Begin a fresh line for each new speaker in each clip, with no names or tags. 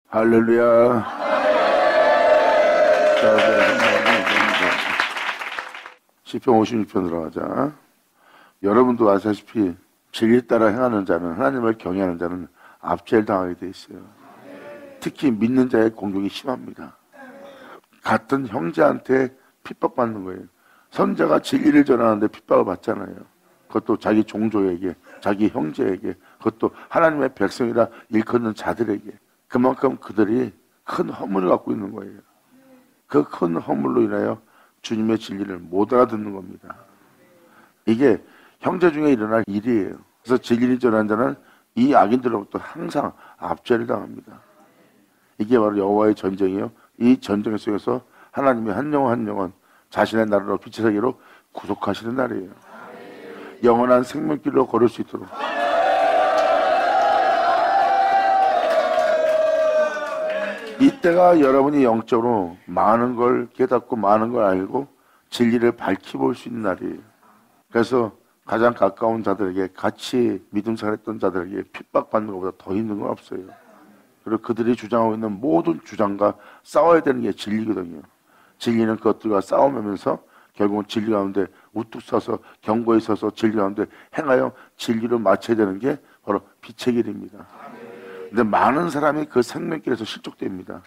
할렐루야. 시편 56편 들어가자. 여러분도 아시다시피 진리 따라 행하는 자는, 하나님을 경외하는 자는 압제를 당하게 돼 있어요. 특히 믿는 자의 공격이 심합니다. 같은 형제한테 핍박받는 거예요. 선자가 진리를 전하는데 핍박을 받잖아요. 그것도 자기 종족에게, 자기 형제에게, 그것도 하나님의 백성이라 일컫는 자들에게. 그만큼 그들이 큰 허물을 갖고 있는 거예요. 그 큰 허물로 인하여 주님의 진리를 못 알아듣는 겁니다. 이게 형제 중에 일어날 일이에요. 그래서 진리를 전하는 자는 이 악인들로부터 항상 압제를 당합니다. 이게 바로 여호와의 전쟁이에요. 이 전쟁 속에서 하나님이 한 영혼 한 영혼 자신의 나라로 빛의 세계로 구속하시는 날이에요. 영원한 생명길로 걸을 수 있도록. 이때가 여러분이 영적으로 많은 걸 깨닫고 많은 걸 알고 진리를 밝혀볼 수 있는 날이에요. 그래서 가장 가까운 자들에게, 같이 믿음 생활했던 자들에게 핍박받는 것보다 더 힘든 건 없어요. 그리고 그들이 주장하고 있는 모든 주장과 싸워야 되는 게 진리거든요. 진리는 그것들과 싸우면서 결국은 진리 가운데 우뚝 서서 경고에 서서 진리 가운데 행하여 진리로 맞춰야 되는 게 바로 빛의 길입니다. 근데 많은 사람이 그 생명길에서 실족됩니다.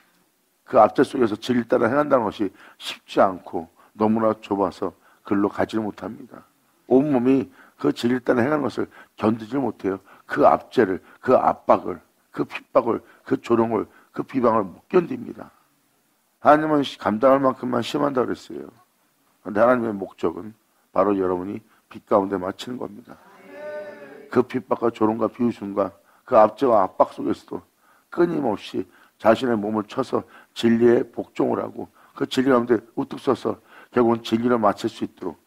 그 압제 속에서 진리 따라 행한다는 것이 쉽지 않고 너무나 좁아서 글로 가지를 못합니다. 온몸이 그 진리 따라 행하는 것을 견디질 못해요. 그 압제를, 그 압박을, 그 핍박을, 그 조롱을, 그 비방을 못 견딥니다. 하나님은 감당할 만큼만 시험한다고 그랬어요. 그런데 하나님의 목적은 바로 여러분이 빛 가운데 맞추는 겁니다. 그 핍박과 조롱과 비웃음과 그 압제와 압박 속에서도 끊임없이 자신의 몸을 쳐서 진리에 복종을 하고 그 진리 가운데 우뚝 서서 결국은 진리를 맞출 수 있도록,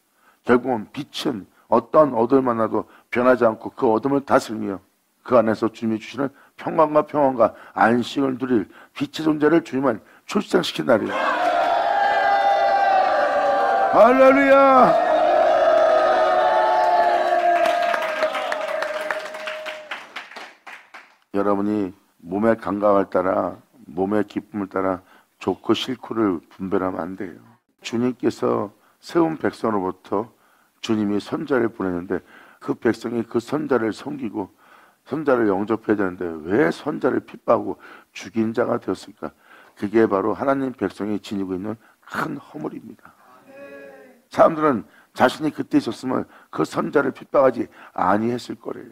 결국은 빛은 어떤 어둠을 만나도 변하지 않고 그 어둠을 다스리며 그 안에서 주님이 주시는 평강과 안식을 누릴 빛의 존재를 주님은 출생시킨 날이에요. 할렐루야. 여러분이 몸의 감각을 따라, 몸의 기쁨을 따라 좋고 싫고를 분별하면 안 돼요. 주님께서 세운 백성으로부터 주님이 선자를 보내는데 그 백성이 그 선자를 섬기고 선자를 영접해야 되는데 왜 선자를 핍박하고 죽인 자가 되었을까? 그게 바로 하나님 백성이 지니고 있는 큰 허물입니다. 사람들은 자신이 그때 있었으면 그 선자를 핍박하지 아니했을 거래요.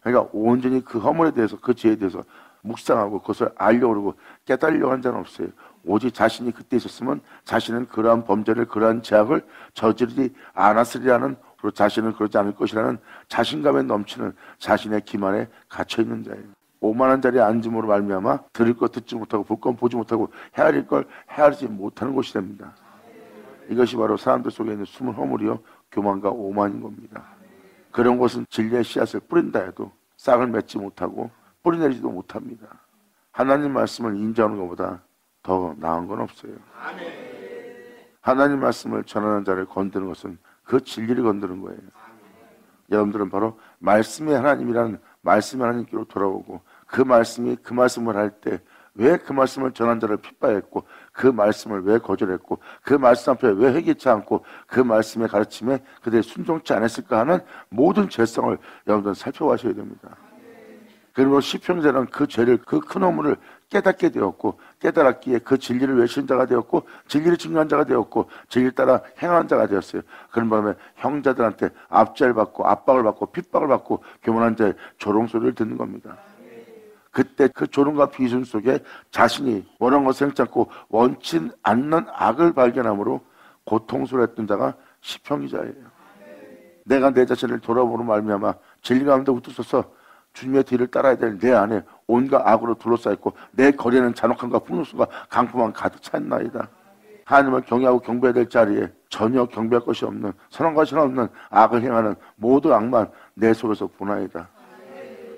그러니까 온전히 그 허물에 대해서, 그 죄에 대해서 묵상하고 그것을 알려고 그러고 깨달으려고 한 자는 없어요. 오직 자신이 그때 있었으면 자신은 그러한 범죄를, 그러한 죄악을 저지르지 않았으리라는, 그리고 자신은 그러지 않을 것이라는 자신감에 넘치는 자신의 기만에 갇혀있는 자예요. 오만한 자리에 앉음으로 말미암아 들을 것 듣지 못하고 볼 것 보지 못하고 헤아릴 걸 헤아리지 못하는 곳이 됩니다. 이것이 바로 사람들 속에 있는 숨은 허물이요 교만과 오만인 겁니다. 그런 곳은 진리의 씨앗을 뿌린다 해도 싹을 맺지 못하고 뿌리내리지도 못합니다. 하나님 말씀을 인정하는 것보다 더 나은 건 없어요. 하나님 말씀을 전하는 자를 건드는 것은 그 진리를 건드는 거예요. 여러분들은 바로 말씀의 하나님이라는 말씀의 하나님께로 돌아오고 그 말씀이 그 말씀을 할 때 왜 그 말씀을 전한 자를 핍박했고 그 말씀을 왜 거절했고 그 말씀 앞에 왜 회개치 않고 그 말씀의 가르침에 그들이 순종치 않았을까 하는 모든 죄성을 여러분들은 살펴보셔야 됩니다. 그리고 시편자는 그 죄를, 그 큰 허물을 깨닫게 되었고 깨달았기에 그 진리를 외치는 자가 되었고 진리를 증거한 자가 되었고 진리를 따라 행하는 자가 되었어요. 그런 바람에 형제들한테 압제를 받고 압박을 받고 핍박을 받고 교만한 자의 조롱소리를 듣는 겁니다. 그때 그 조롱과 비웃음 속에 자신이 원한 것을 행치 않고 원치 않는 악을 발견함으로 고통스러워 했던 자가 시편 기자예요. 내가 내 자신을 돌아보는 말미암아 진리 가운데 우뚝 서서 주님의 뒤를 따라야 될 내 안에 온갖 악으로 둘러싸였고 내 거리에는 잔혹함과 폭력성과 강포만 가득 찼나이다. 하나님을 경외하고 경배해야 될 자리에 전혀 경배할 것이 없는, 선한 것이 없는 악을 행하는 모든 악만 내 속에서 보나이다.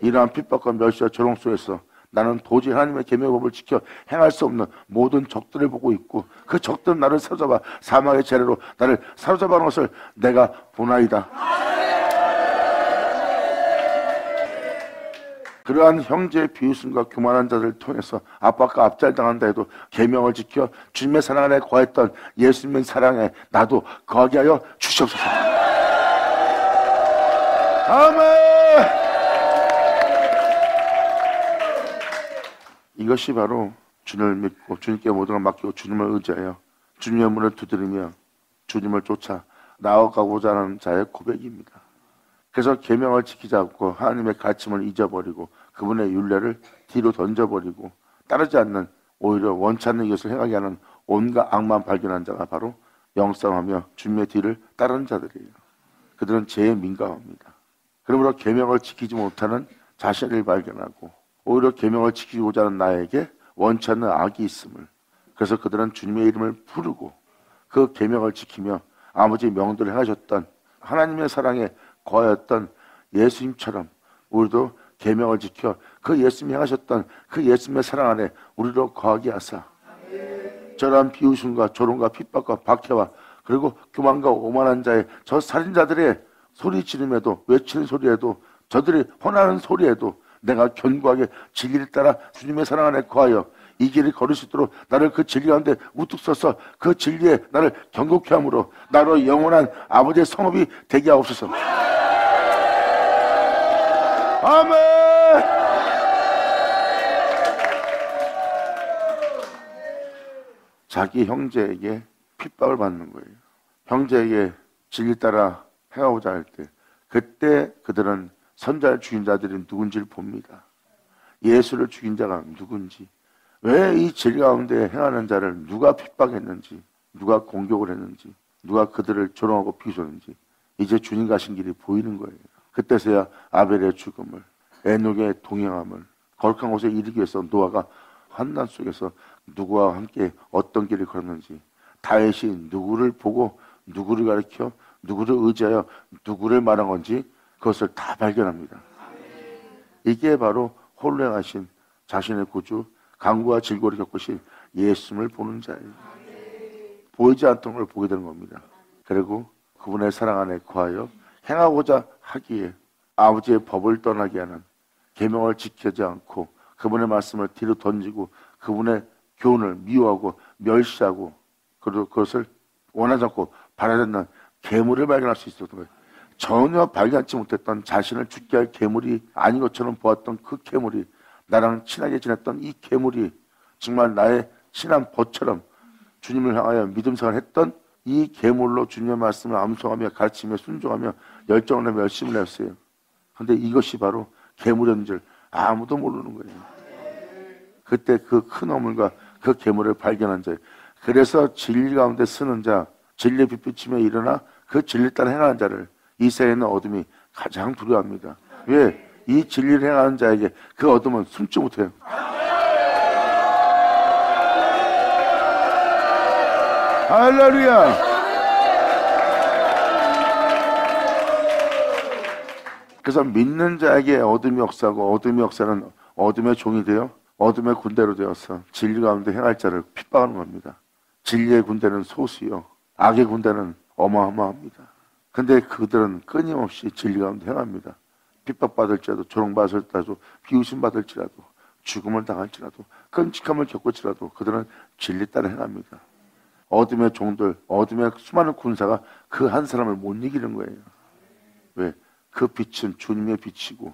이러한 핍박과 멸시와 조롱 속에서 나는 도저히 하나님의 계명의 법을 지켜 행할 수 없는 모든 적들을 보고 있고 그 적들은 나를 사로잡아 사망의 재래로 나를 사로잡아놓은 것을 내가 보나이다. 그러한 형제의 비웃음과 교만한 자들을 통해서 압박과 압살당한다 해도 계명을 지켜 주님의 사랑 안에 거했던 예수님의 사랑에 나도 거하게 하여 주시옵소서. 아멘. 이것이 바로 주님을 믿고 주님께 모든 걸 맡기고 주님을 의지하여 주님의 문을 두드리며 주님을 쫓아 나아가고자 하는 자의 고백입니다. 그래서 계명을 지키지 않고 하나님의 가르침을 잊어버리고 그분의 율례를 뒤로 던져버리고 따르지 않는, 오히려 원치 않는 이것을 행하게 하는 온갖 악만 발견한 자가 바로 영성하며 주님의 뒤를 따르는 자들이에요. 그들은 죄에 민감합니다. 그러므로 계명을 지키지 못하는 자신을 발견하고 오히려 계명을 지키고자 하는 나에게 원치 않는 악이 있음을, 그래서 그들은 주님의 이름을 부르고 그 계명을 지키며 아버지 명도를 행하셨던 하나님의 사랑에 거하였던 예수님처럼 우리도 계명을 지켜 그 예수님이 행하셨던 그 예수님의 사랑 안에 우리로 거하게 하사 저러한 비웃음과 조롱과 핍박과 박해와 그리고 교만과 오만한 자의 저 살인자들의 소리 지름에도 외치는 소리에도 저들이 혼하는 소리에도 내가 견고하게 진리를 따라 주님의 사랑 안에 거하여 이 길을 걸을 수 있도록 나를 그 진리 가운데 우뚝 서서 그 진리에 나를 견고케 함으로 나로 영원한 아버지의 성업이 되게 하옵소서. 아멘. 자기 형제에게 핍박을 받는 거예요. 형제에게 진리 따라 행하고자 할 때 그때 그들은 선자를 죽인 자들이 누군지를 봅니다. 예수를 죽인 자가 누군지, 왜 이 진리 가운데 행하는 자를 누가 핍박했는지, 누가 공격을 했는지, 누가 그들을 조롱하고 비웃었는지 이제 주님 가신 길이 보이는 거예요. 그때서야 아벨의 죽음을, 에녹의 동행함을, 거룩한 곳에 이르기 위해서 노아가 환난 속에서 누구와 함께 어떤 길을 걸었는지, 다윗이 누구를 보고 누구를 가리켜 누구를 의지하여 누구를 말한 건지 그것을 다 발견합니다. 이게 바로 홀로 행하신 자신의 구주, 강구와 질고를 겪으신 예수님을 보는 자예요. 보이지 않던 걸 보게 되는 겁니다. 그리고 그분의 사랑 안에 거하여 행하고자 하기에 아버지의 법을 떠나게 하는, 계명을 지키지 않고 그분의 말씀을 뒤로 던지고 그분의 교훈을 미워하고 멸시하고 그리고 그것을 원하지 않고 바라지 않는 괴물을 발견할 수 있었던 거예요. 전혀 발견하지 못했던 자신을 죽게 할 괴물이 아닌 것처럼 보았던 그 괴물이, 나랑 친하게 지냈던 이 괴물이 정말 나의 친한 벗처럼 주님을 향하여 믿음 생활을 했던 이 괴물로 주님의 말씀을 암송하며 가르치며 순종하며 열정을 내며 열심을 했어요. 그런데 이것이 바로 괴물인 줄 아무도 모르는 거예요. 그때 그 큰 어물과 그 괴물을 발견한 자예요. 그래서 진리 가운데 쓰는 자, 진리의 빛비침에 일어나 그 진리 따라 행하는 자를 이 세에는 어둠이 가장 두려워합니다. 왜? 이 진리를 행하는 자에게 그 어둠은 숨지 못해요. 할렐루야. 그래서 믿는 자에게 어둠이 역사하고 어둠의 역사는 어둠의 종이 되어 어둠의 군대로 되어서 진리 가운데 행할 자를 핍박하는 겁니다. 진리의 군대는 소수요, 악의 군대는 어마어마합니다. 근데 그들은 끊임없이 진리 가운데 행합니다. 핍박받을지라도, 조롱받을지라도, 비웃음받을지라도, 죽음을 당할지라도, 끔찍함을 겪을지라도 그들은 진리 따라 행합니다. 어둠의 종들, 어둠의 수많은 군사가 그 한 사람을 못 이기는 거예요. 왜? 그 빛은 주님의 빛이고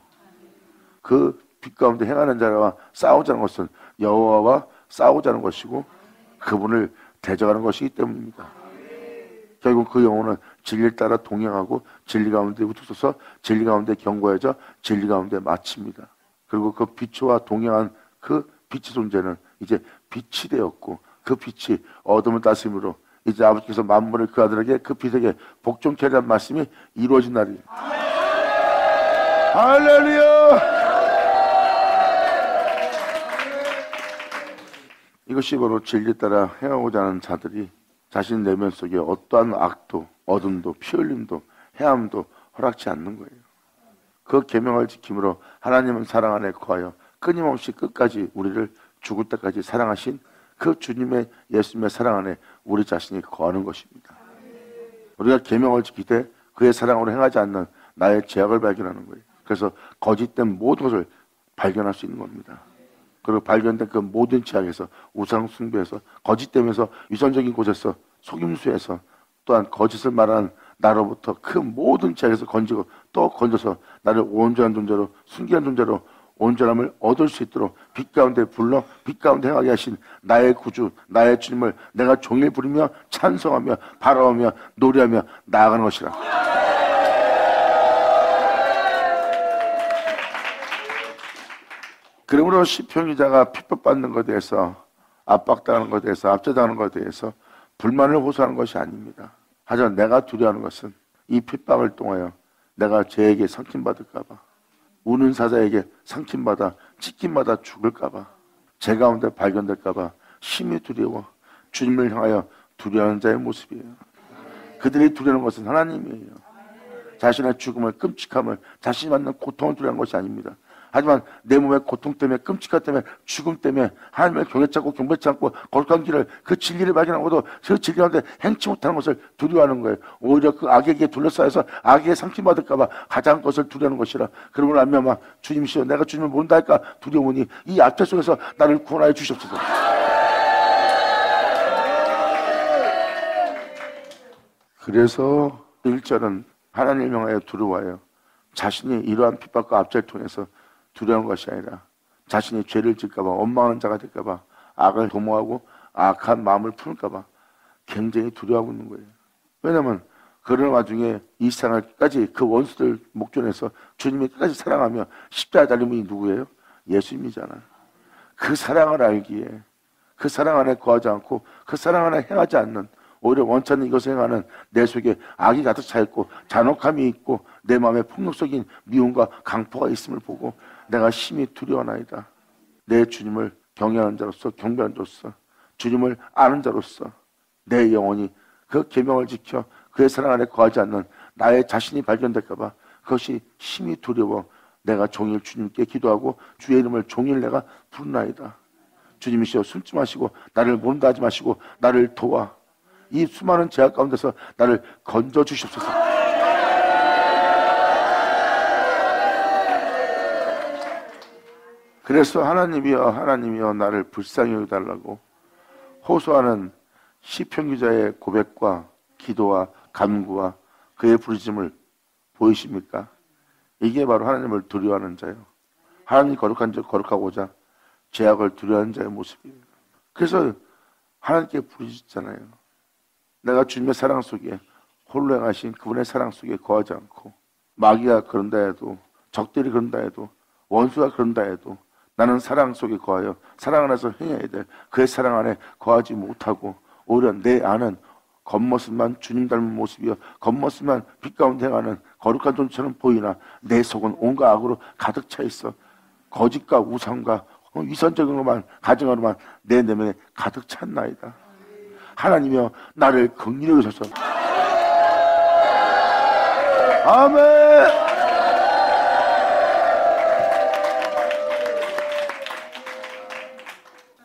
그 빛 가운데 행하는 자와 싸우자는 것은 여호와와 싸우자는 것이고 그분을 대적하는 것이기 때문입니다. 결국 그 영혼은 진리를 따라 동행하고 진리 가운데 우뚝 서서 진리 가운데 견고해져 진리 가운데 마칩니다. 그리고 그 빛과 동행한 그 빛의 존재는 이제 빛이 되었고 그 빛이 어둠을 다스림으로 이제 아버지께서 만물을 그 아들에게 그 빛에게 복종케 하라는 말씀이 이루어진 날이에요. 할렐루야. 이것이 바로 진리 따라 행하고자 하는 자들이 자신 내면 속에 어떠한 악도, 어둠도, 피 흘림도, 해함도 허락지 않는 거예요. 그 계명을 지킴으로 하나님은 사랑 안에 거하여 끊임없이 끝까지 우리를 죽을 때까지 사랑하신 그 주님의 예수님의 사랑 안에 우리 자신이 거하는 것입니다. 우리가 계명을 지킬 때 그의 사랑으로 행하지 않는 나의 죄악을 발견하는 거예요. 그래서 거짓된 모든 것을 발견할 수 있는 겁니다. 그리고 발견된 그 모든 죄악에서, 우상 숭배에서, 거짓됨에서, 위선적인 곳에서, 속임수에서, 또한 거짓을 말하는 나로부터 그 모든 죄악에서 건지고 또 건져서 나를 온전한 존재로, 순결한 존재로 온전함을 얻을 수 있도록 빛 가운데 불러 빛 가운데 행하게 하신 나의 구주, 나의 주님을 내가 종일 부르며 찬송하며 바라보며 노래하며 나아가는 것이라. 그러므로 시편 기자가 핍박받는 것에 대해서, 압박당하는 것에 대해서, 압제당하는 것에 대해서 불만을 호소하는 것이 아닙니다. 하지만 내가 두려워하는 것은 이 핍박을 통하여 내가 죄에게 상침받을까 봐, 우는 사자에게 상침받아 찢김받아 죽을까 봐, 죄 가운데 발견될까 봐 심히 두려워 주님을 향하여 두려워하는 자의 모습이에요. 그들이 두려워하는 것은 하나님이에요. 자신의 죽음을, 끔찍함을, 자신이 받는 고통을 두려워하는 것이 아닙니다. 하지만 내 몸의 고통 때문에, 끔찍함 때문에, 죽음 때문에 하나님을 경외찮고 경배치 않고 거룩한 길을, 그 진리를 발견하고도 그 진리 가운데 행치 못하는 것을 두려워하는 거예요. 오히려 그 악에게 둘러싸여서 악에게 상심받을까 봐 가장 것을 두려워하는 것이라. 그러므로 알면 주님이시여 내가 주님을 모른다 할까 두려우니 이 압제 속에서 나를 구원하여 주시옵소서. 그래서 1절은 하나님을 향하여 두려워해요. 자신이 이러한 핍박과 압제를 통해서 두려운 것이 아니라 자신이 죄를 질까봐, 원망하는 자가 될까봐, 악을 도모하고 악한 마음을 품을까봐 굉장히 두려워하고 있는 거예요. 왜냐하면 그런 와중에 이 세상을 끝까지 그 원수들 목전에서 주님이 끝까지 사랑하며 십자가에 달린 분이 누구예요? 예수님이잖아요. 그 사랑을 알기에, 그 사랑 안에 거하지 않고 그 사랑 안에 행하지 않는, 오히려 원치 않는 이것을 행하는 내 속에 악이 가득 차 있고 잔혹함이 있고 내 마음에 폭력적인 미움과 강포가 있음을 보고 내가 심히 두려워하나이다. 내 주님을 경외하는 자로서, 경배하는 자로서, 주님을 아는 자로서 내 영혼이 그 계명을 지켜 그의 사랑 안에 거하지 않는 나의 자신이 발견될까 봐 그것이 심히 두려워 내가 종일 주님께 기도하고 주의 이름을 종일 내가 부르나이다. 주님이시여 숨지 마시고 나를 모른다 하지 마시고 나를 도와 이 수많은 죄악 가운데서 나를 건져 주시옵소서. 그래서 하나님이여 하나님이여 나를 불쌍히 여겨달라고 호소하는 시편 기자의 고백과 기도와 간구와 그의 부르심을 보이십니까? 이게 바로 하나님을 두려워하는 자예요. 하나님이 거룩한 자 거룩하고자 죄악을 두려워하는 자의 모습이에요. 그래서 하나님께 부르짖잖아요. 내가 주님의 사랑 속에 홀로 행하신 그분의 사랑 속에 거하지 않고 마귀가 그런다 해도, 적들이 그런다 해도, 원수가 그런다 해도 나는 사랑 속에 거하여 사랑 안에서 행해야 돼. 그의 사랑 안에 거하지 못하고 오히려 내 안은 겉모습만 주님 닮은 모습이여 겉모습만 빛 가운데 행하는 거룩한 존재처럼 보이나 내 속은 온갖 악으로 가득 차 있어. 거짓과 우상과 위선적인 것만 가정으로만 내 내면에 가득 찼나이다. 하나님이여 나를 긍휼히 여기소서. 아멘.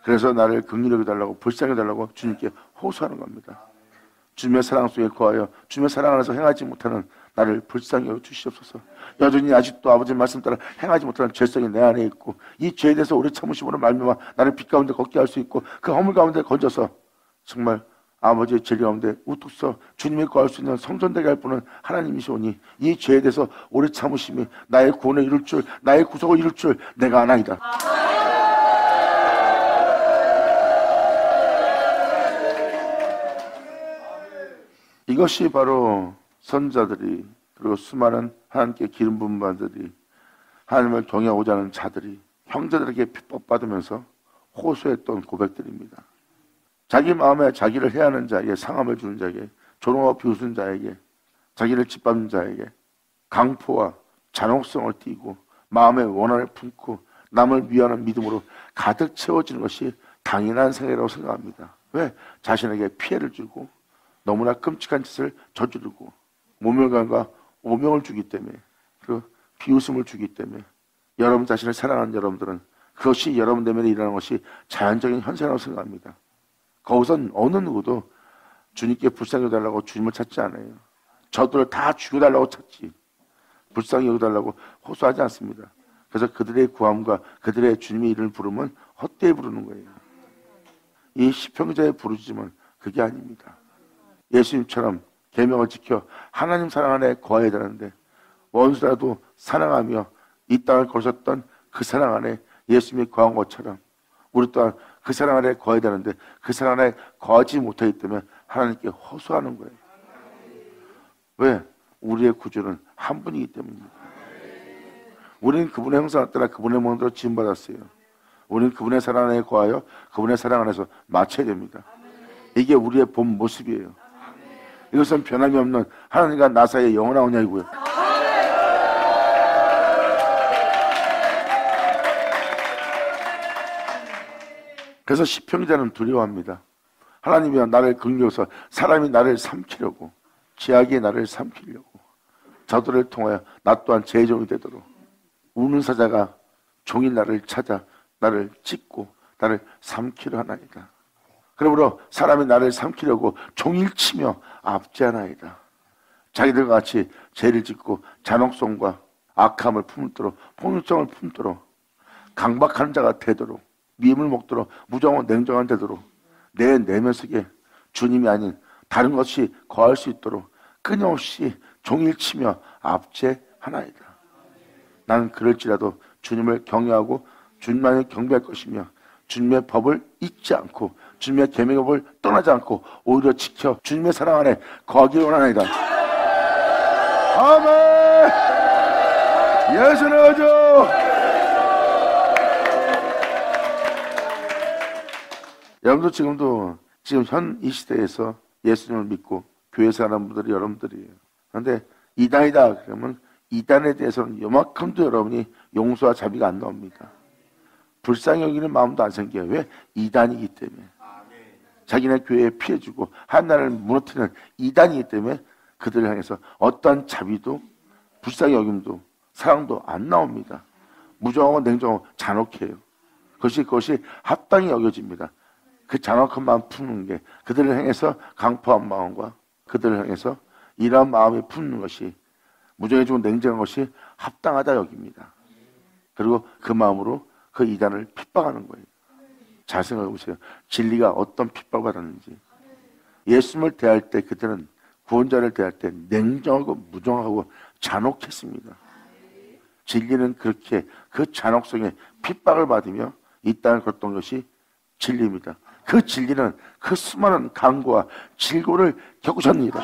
그래서 나를 긍휼히 여겨달라고, 불쌍히 여겨달라고 주님께 호소하는 겁니다. 주님의 사랑 속에 거하여 주님의 사랑 안에서 행하지 못하는 나를 불쌍히 여겨 주시옵소서. 여전히 아직도 아버지의 말씀 따라 행하지 못하는 죄성이 내 안에 있고 이 죄에 대해서 오래 참으심으로 말미암아 나를 빛 가운데 걷게 할 수 있고 그 허물 가운데 건져서 정말 아버지의 진리 가운데 우뚝 서 주님이 거할 수 있는 성전 되게 할 분은 하나님이시오니 이 죄에 대해서 오래 참으심이 나의 구원을 이룰 줄, 나의 구속을 이룰 줄 내가 아나이다. 이것이 바로 선자들이, 그리고 수많은 하나님께 기름 부은 자들이, 하나님을 경외하고자 하는 자들이 형제들에게 핍박받으면서 호소했던 고백들입니다. 자기 마음에 자기를 해하는 자에게, 상함을 주는 자에게, 조롱하고 비웃은 자에게, 자기를 짓밟는 자에게 강포와 잔혹성을 띠고 마음의 원한을 품고 남을 위하는 믿음으로 가득 채워지는 것이 당연한 생애라고 생각합니다. 왜? 자신에게 피해를 주고 너무나 끔찍한 짓을 저지르고 모멸감과 오명을 주기 때문에, 그 비웃음을 주기 때문에 여러분 자신을 사랑하는 여러분들은 그것이 여러분 내면에 일어나는 것이 자연적인 현상이라고 생각합니다. 거기선 어느 누구도 주님께 불쌍히 여겨달라고 주님을 찾지 않아요. 저들을 다 죽여달라고 찾지 불쌍히 여겨달라고 호소하지 않습니다. 그래서 그들의 구함과 그들의 주님의 이름을 부르면 헛되이 부르는 거예요. 이 시편기자의 부르짖음은 그게 아닙니다. 예수님처럼 계명을 지켜 하나님 사랑 안에 거해야 되는데 원수라도 사랑하며 이 땅을 걸으셨던 그 사랑 안에 예수님이 거한 것처럼 우리 또한 그 사랑 안에 거해야 되는데 그 사랑 안에 거하지 못하기 때문에 하나님께 호소하는 거예요. 왜? 우리의 구주는 한 분이기 때문입니다. 우리는 그분의 형상을 따라 그분의 모습으로 지음받았어요. 우리는 그분의 사랑 안에 거하여 그분의 사랑 안에서 맞춰야 됩니다. 이게 우리의 본 모습이에요. 이것은 변함이 없는 하나님과 나 사이의 영원한 언약이고요. 그래서 시편기자는 두려워합니다. 하나님이여 나를 긍휼해서 사람이 나를 삼키려고 죄악이 나를 삼키려고 저들을 통하여 나 또한 제종이 되도록 우는 사자가 종일 나를 찾아 나를 찢고 나를 삼키려 하나이다. 그러므로 사람이 나를 삼키려고 종일 치며 압제하나이다. 자기들 같이 죄를 짓고 잔혹성과 악함을 품도록 폭력성을 품도록 강박하는 자가 되도록 미움을 먹도록 무정한 냉정한 되도록 내 내면 속에 주님이 아닌 다른 것이 거할 수 있도록 끊임없이 종일 치며 압제하나이다. 나는 그럴지라도 주님을 경외하고 주님만을 경배할 것이며 주님의 법을 잊지 않고 주님의 계명법을 떠나지 않고 오히려 지켜 주님의 사랑 안에 거하기를 원하나이다. 아멘. 예수는 주. 여러분도 지금 현 이 시대에서 예수님을 믿고 교회 사는 분들이 여러분들이에요. 그런데 이단이다 그러면 이단에 대해서는 요만큼도 여러분이 용서와 자비가 안 나옵니다. 불쌍히 여기는 마음도 안 생겨요. 왜? 이단이기 때문에. 자기네 교회에 피해주고 하나님을 무너뜨리는 이단이기 때문에 그들을 향해서 어떠한 자비도 불쌍히 여김도 사랑도 안 나옵니다. 무정하고 냉정하고 잔혹해요. 그것이 합당히 여겨집니다. 그 잔혹한 마음 푸는 게 그들을 향해서 강포한 마음과 그들을 향해서 이러한 마음이 푸는 것이 무정해지고 냉정한 것이 합당하다 여깁니다. 그리고 그 마음으로 그 이단을 핍박하는 거예요. 잘 생각해 보세요. 진리가 어떤 핍박을 받았는지. 예수님을 대할 때 그들은 구원자를 대할 때 냉정하고 무정하고 잔혹했습니다. 진리는 그렇게 그 잔혹성에 핍박을 받으며 이 땅을 걸었던 것이 진리입니다. 그 진리는 그 수많은 강고와 질고를 겪으셨습니다.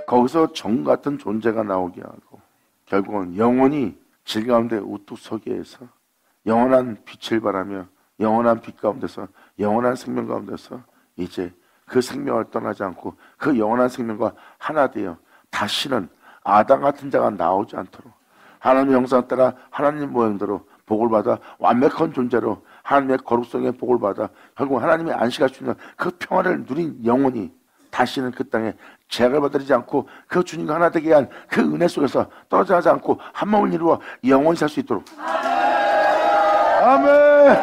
거기서 정 같은 존재가 나오게 하고 결국은 영원히 질 가운데 우뚝 서게 해서 영원한 빛을 발하며 영원한 빛 가운데서 영원한 생명 가운데서 이제 그 생명을 떠나지 않고 그 영원한 생명과 하나 되어 다시는 아담 같은 자가 나오지 않도록 하나님의 형상 따라 하나님 모양대로 복을 받아 완벽한 존재로 하나님의 거룩성의 복을 받아 결국 하나님의 안식할 수 있는 그 평화를 누린 영혼이 다시는 그 땅에 죄악을 받들이지 않고 그 주님과 하나 되게 한 그 은혜 속에서 떨어져 가지 않고 한 마음을 이루어 영원히 살 수 있도록. 아멘.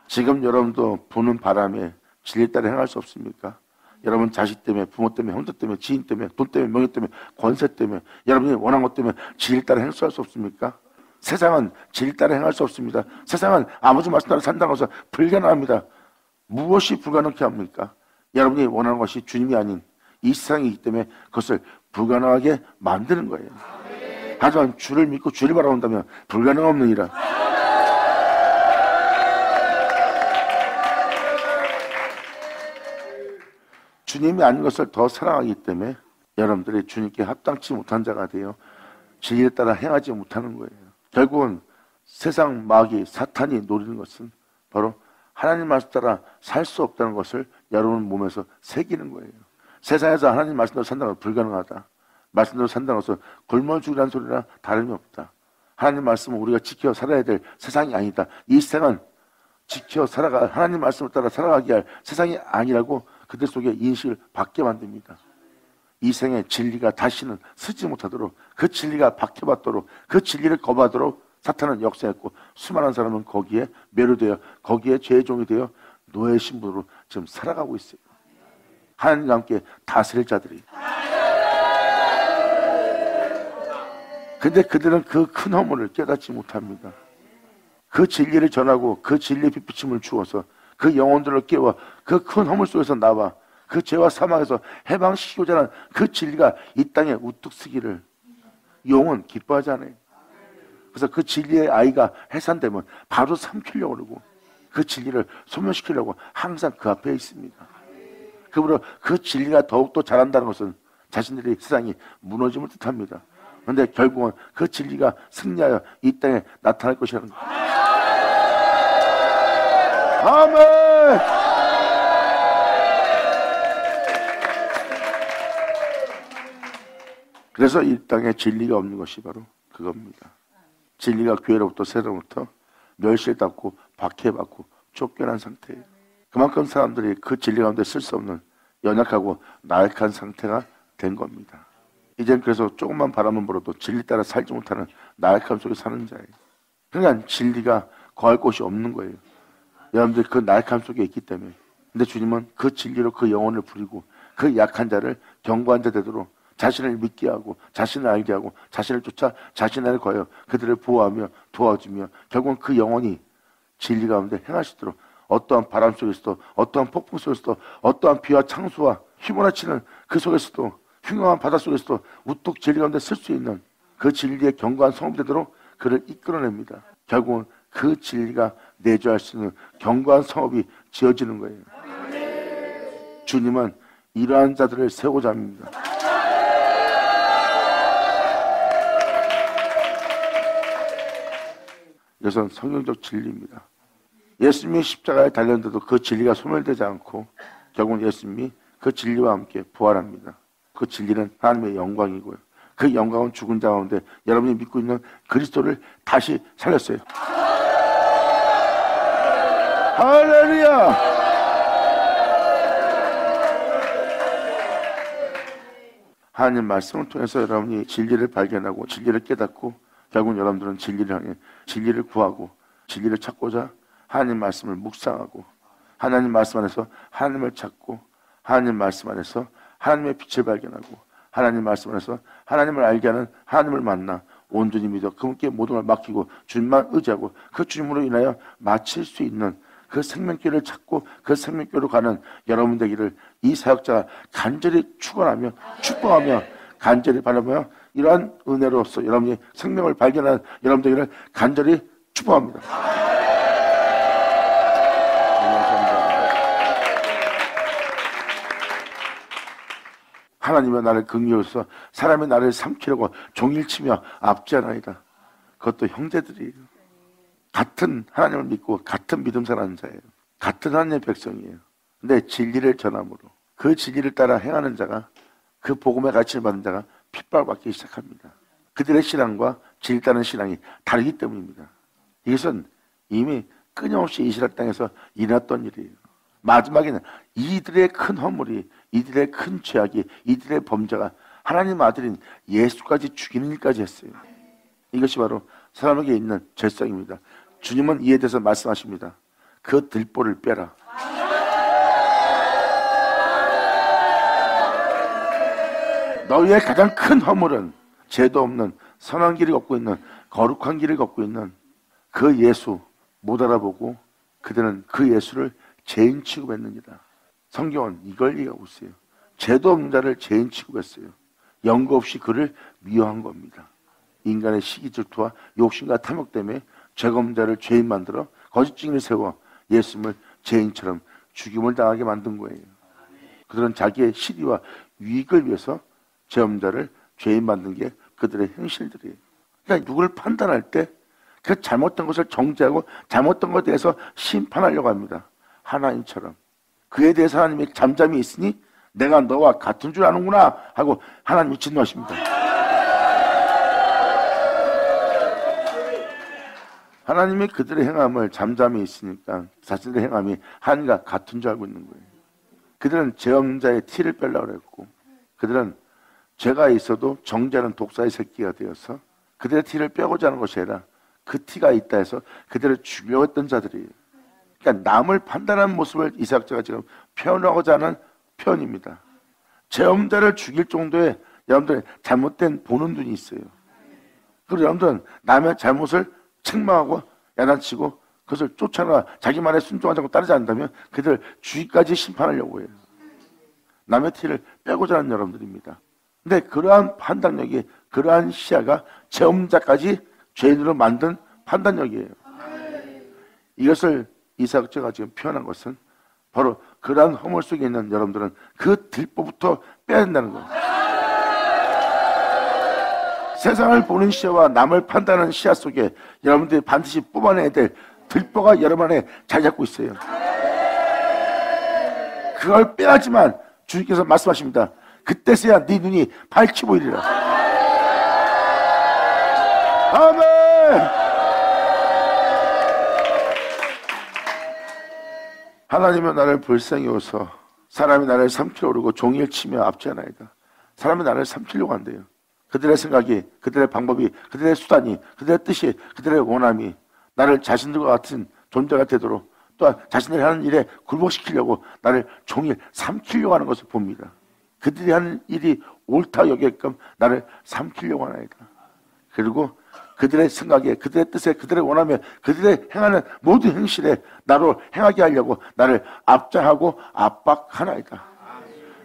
지금 여러분도 부는 바람에 진리 따라 행할 수 없습니까? 여러분 자식 때문에, 부모 때문에, 형제 때문에, 지인 때문에, 돈 때문에, 명예 때문에, 권세 때문에, 여러분이 원하는 것 때문에 진리 따라 행할 수 없습니까? 세상은 진리 따라 행할 수 없습니다. 세상은 아버지 말씀 따라 산다고 해서 불가능합니다. 무엇이 불가능케 합니까? 여러분이 원하는 것이 주님이 아닌 이 세상이기 때문에 그것을 불가능하게 만드는 거예요. 하지만 주를 믿고 주를 바라본다면 불가능 없느니라. 주님이 아닌 것을 더 사랑하기 때문에 여러분들이 주님께 합당치 못한 자가 되어 진리에 따라 행하지 못하는 거예요. 결국은 세상 마귀 사탄이 노리는 것은 바로 하나님 말씀 따라 살 수 없다는 것을 여러분 몸에서 새기는 거예요. 세상에서 하나님 말씀대로 산다는 건 불가능하다. 말씀대로 산다는 것은 굶어 죽으라는 소리나 다름이 없다. 하나님 말씀은 우리가 지켜 살아야 될 세상이 아니다. 이 세상은 지켜 살아가 하나님 말씀을 따라 살아가게 할 세상이 아니라고 그들 속에 인식을 받게 만듭니다. 이 생의 진리가 다시는 쓰지 못하도록 그 진리가 박해받도록 그 진리를 거부하도록 사탄은 역사했고 수많은 사람은 거기에 매료되어 거기에 죄의 종이 되어 노예 신분으로 지금 살아가고 있어요. 하나님과 함께 다스릴 자들이. 근데 그들은 그 큰 허물을 깨닫지 못합니다. 그 진리를 전하고 그 진리의 빛비침을 주어서 그 영혼들을 깨워 그 큰 허물 속에서 나와 그 죄와 사망에서 해방시키고자 하는 그 진리가 이 땅에 우뚝 서기를 영은 기뻐하지 않아요. 그래서 그 진리의 아이가 해산되면 바로 삼키려고 그러고 그 진리를 소멸시키려고 항상 그 앞에 있습니다. 그러므로 그 진리가 더욱더 자란다는 것은 자신들의 세상이 무너짐을 뜻합니다. 그런데 결국은 그 진리가 승리하여 이 땅에 나타날 것이라는 거예요. 아멘! 그래서 이 땅에 진리가 없는 것이 바로 그겁니다. 진리가 교회로부터 세상부터 멸시받고 박해받고 쫓겨난 상태예요. 그만큼 사람들이 그 진리 가운데 쓸 수 없는 연약하고 나약한 상태가 된 겁니다. 이젠 그래서 조금만 바람만 불어도 진리 따라 살지 못하는 나약함 속에 사는 자예요. 그러니까 진리가 거할 곳이 없는 거예요. 여러분들 그 나약함 속에 있기 때문에. 근데 주님은 그 진리로 그 영혼을 부리고 그 약한 자를 견고한 자 되도록 자신을 믿게 하고 자신을 알게 하고 자신을 쫓아 자신을 거여 그들을 보호하며 도와주며 결국은 그 영혼이 진리 가운데 행하시도록 어떠한 바람 속에서도 어떠한 폭풍 속에서도 어떠한 비와 창수와 휘몰아치는 그 속에서도 흉흉한 바다 속에서도 우뚝 진리 가운데 쓸 수 있는 그 진리의 견고한 성읍이 되도록 그를 이끌어냅니다. 결국은 그 진리가 내주할 수 있는 견고한 성읍이 지어지는 거예요. 주님은 이러한 자들을 세우고자 합니다. 이것은 성경적 진리입니다. 예수님이 십자가에 달렸는데도 그 진리가 소멸되지 않고 결국은 예수님이 그 진리와 함께 부활합니다. 그 진리는 하나님의 영광이고요. 그 영광은 죽은 자 가운데 여러분이 믿고 있는 그리스도를 다시 살렸어요. 할렐루야! 하나님 말씀을 통해서 여러분이 진리를 발견하고 진리를 깨닫고 결국 여러분들은 진리를 향해 진리를 구하고 진리를 찾고자 하나님 말씀을 묵상하고 하나님 말씀 안에서 하나님을 찾고 하나님 말씀 안에서 하나님의 빛을 발견하고 하나님 말씀 안에서 하나님을 알게 하는 하나님을 만나 온전히 믿어 그분께 모든 걸 맡기고 주님만 의지하고 그 주님으로 인하여 마칠 수 있는 그 생명길을 찾고 그 생명길로 가는 여러분 되기를 이 사역자가 간절히 축원하며 축복하며 간절히 바라며 이러한 은혜로서 여러분이 생명을 발견한 여러분 되기를 간절히 축복합니다. 하나님의 나를 긍휼해서 사람의 나를 삼키려고 종일치며 앞지하나이다. 그것도 형제들이에요. 같은 하나님을 믿고 같은 믿음 사는 자예요. 같은 하나님의 백성이에요. 근데 진리를 전함으로 그 진리를 따라 행하는 자가 그 복음의 가치를 받는 자가 핍박받기 시작합니다. 그들의 신앙과 진리 따르는 신앙이 다르기 때문입니다. 이것은 이미 끊임없이 이스라엘 땅에서 일어났던 일이에요. 마지막에는 이들의 큰 허물이 이들의 큰 죄악이 이들의 범죄가 하나님 아들인 예수까지 죽이는 일까지 했어요. 이것이 바로 사람에게 있는 죄성입니다. 주님은 이에 대해서 말씀하십니다. 그 들보를 빼라. 너희의 가장 큰 허물은 죄도 없는 선한 길을 걷고 있는 거룩한 길을 걷고 있는 그 예수 못 알아보고 그들은 그 예수를 죄인 취급했느니라. 성경은 이걸 얘기하고 있어요. 죄도 없는 자를 죄인 취급했어요. 연고 없이 그를 미워한 겁니다. 인간의 시기 질투와 욕심과 탐욕 때문에 죄가 없는 자를 죄인 만들어 거짓 증인을 세워 예수님을 죄인처럼 죽임을 당하게 만든 거예요. 그들은 자기의 실의와 유익을 위해서 죄 없는 자를 죄인 만든 게 그들의 행실들이에요. 그러니까 누구를 판단할 때 그 잘못된 것을 정죄하고 잘못된 것에 대해서 심판하려고 합니다. 하나님처럼. 그에 대해서 하나님이 잠잠히 있으니 내가 너와 같은 줄 아는구나 하고 하나님이 진노하십니다. 하나님이 그들의 행함을 잠잠히 있으니까 자신들의 행함이 하나님과 같은 줄 알고 있는 거예요. 그들은 죄 없는 자의 티를 빼려고 했고 그들은 죄가 있어도 정죄하는 독사의 새끼가 되어서 그들의 티를 빼고자 하는 것이 아니라 그 티가 있다 해서 그들을 죽이려고 했던 자들이에요. 그러니까 남을 판단하는 모습을 이삭자가 지금 표현하고자 하는 표현입니다. 제험자를 죽일 정도의 여러분들의 잘못된 보는 눈이 있어요. 그리고 여러분들은 남의 잘못을 책망하고 야단치고 그것을 쫓아나 자기 말에 순종하지 않고 따르지 않는다면 그들 주의까지 심판하려고 해요. 남의 티를 빼고자 하는 여러분들입니다. 근데 그러한 판단력이, 그러한 시야가 제험자까지 죄인으로 만든 판단력이에요. 이것을 이삭자가 지금 표현한 것은 바로 그러한 허물 속에 있는 여러분들은 그 들보부터 빼야 된다는 거예요. 세상을 보는 시야와 남을 판단하는 시야 속에 여러분들이 반드시 뽑아내야 될 들보가 여러분 안에 자리 잡고 있어요. 그걸 빼야지만 주님께서 말씀하십니다. 그때서야 네 눈이 밝히 보이리라. 아멘. 하나님은 나를 불쌍히 여기서 사람이 나를 삼키려 오르고 종일 치며 앞지하나이다. 사람이 나를 삼키려고 한대요. 그들의 생각이, 그들의 방법이, 그들의 수단이, 그들의 뜻이, 그들의 원함이 나를 자신들과 같은 존재가 되도록 또한 자신들이 하는 일에 굴복시키려고 나를 종일 삼키려고 하는 것을 봅니다. 그들이 하는 일이 옳다 여기게끔 나를 삼키려고 하나이다. 그리고 그들의 생각에, 그들의 뜻에, 그들의 원함에, 그들의 행하는 모든 행실에 나로 행하게 하려고 나를 압장하고 압박하나이다.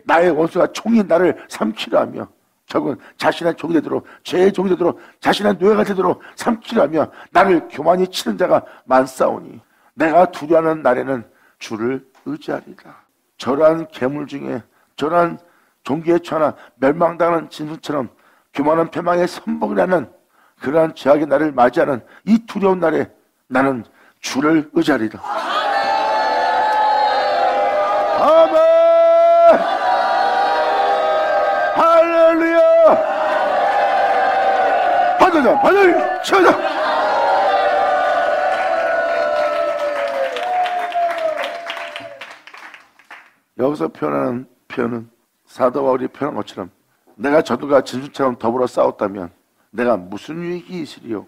나의 원수가 총이 나를 삼키려 하며 결국은 자신의 종이 되도록, 죄의 종이 되도록, 자신의 노예가 되도록 삼키려 하며 나를 교만히 치는 자가 많사오니 내가 두려워하는 날에는 주를 의지하리라. 저러한 괴물 중에, 저러한 종기에 처하나 멸망당하는 진수처럼 교만한 패망의 선봉이라는 그러한 죄악의 날을 맞이하는 이 두려운 날에 나는 주를 의지하리라. 아멘. 할렐루야. 받아자, 받아자, 쳐자. 여기서 표현하는 표현은 사도 바울이 표현한 것처럼 내가 저들과 진수처럼 더불어 싸웠다면 내가 무슨 유익이 있으리요?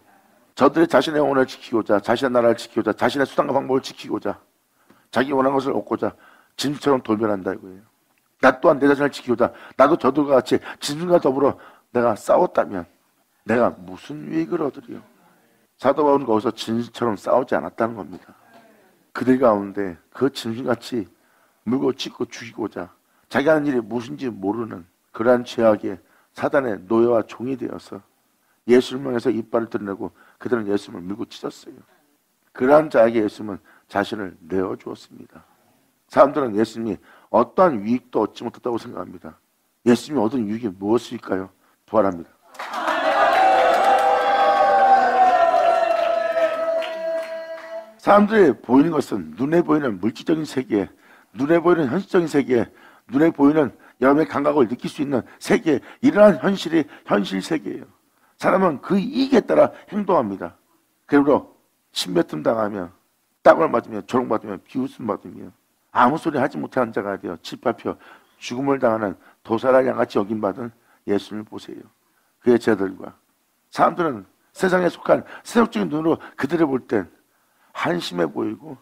저들이 자신의 영혼을 지키고자, 자신의 나라를 지키고자, 자신의 수단과 방법을 지키고자, 자기 원하는 것을 얻고자 진수처럼 돌변한다 이거예요. 나 또한 내 자신을 지키고자, 나도 저들과 같이 진수과 더불어 내가 싸웠다면 내가 무슨 유익을 얻으리요? 사도 바울은 거기서 진수처럼 싸우지 않았다는 겁니다. 그들 가운데 그 진수같이 물고 찢고 죽이고자 자기 하는 일이 무엇인지 모르는 그러한 죄악의 사단의 노예와 종이 되어서 예수를 향해서 이빨을 드러내고 그들은 예수님을 물고 찢었어요. 그러한 자에게 예수님은 자신을 내어주었습니다. 사람들은 예수님이 어떠한 유익도 얻지 못했다고 생각합니다. 예수님이 얻은 유익이 무엇일까요? 부활합니다. 사람들이 보이는 것은 눈에 보이는 물질적인 세계, 눈에 보이는 현실적인 세계, 눈에 보이는 여러분의 감각을 느낄 수 있는 세계, 이러한 현실이 현실 세계예요. 사람은 그 이익에 따라 행동합니다. 그리고 침뱉음 당하며 딱을 맞으며 조롱받으며 비웃음 받으며 아무 소리 하지 못하는 자가 되어 짓밟혀 죽음을 당하는 도사라 양같이 여김받은 예수님을 보세요. 그의 제자들과 사람들은 세상에 속한 세속적인 눈으로 그들을 볼 땐 한심해 보이고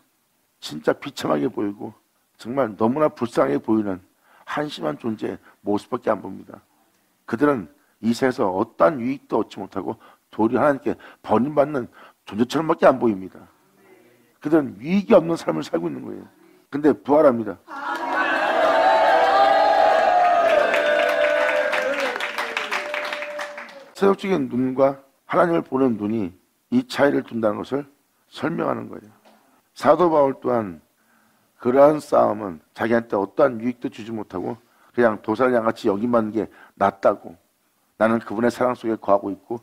진짜 비참하게 보이고 정말 너무나 불쌍하게 보이는 한심한 존재의 모습밖에 안 봅니다. 그들은 이 세상에서 어떠한 유익도 얻지 못하고 도리어 하나님께 버림받는 존재처럼밖에 안 보입니다. 그들은 유익이 없는 삶을 살고 있는 거예요. 근데 부활합니다. 세속적인 눈과 하나님을 보는 눈이 이 차이를 둔다는 것을 설명하는 거예요. 사도 바울 또한 그러한 싸움은 자기한테 어떠한 유익도 주지 못하고 그냥 도사를 양같이 여김받는 게 낫다고, 나는 그분의 사랑 속에 거하고 있고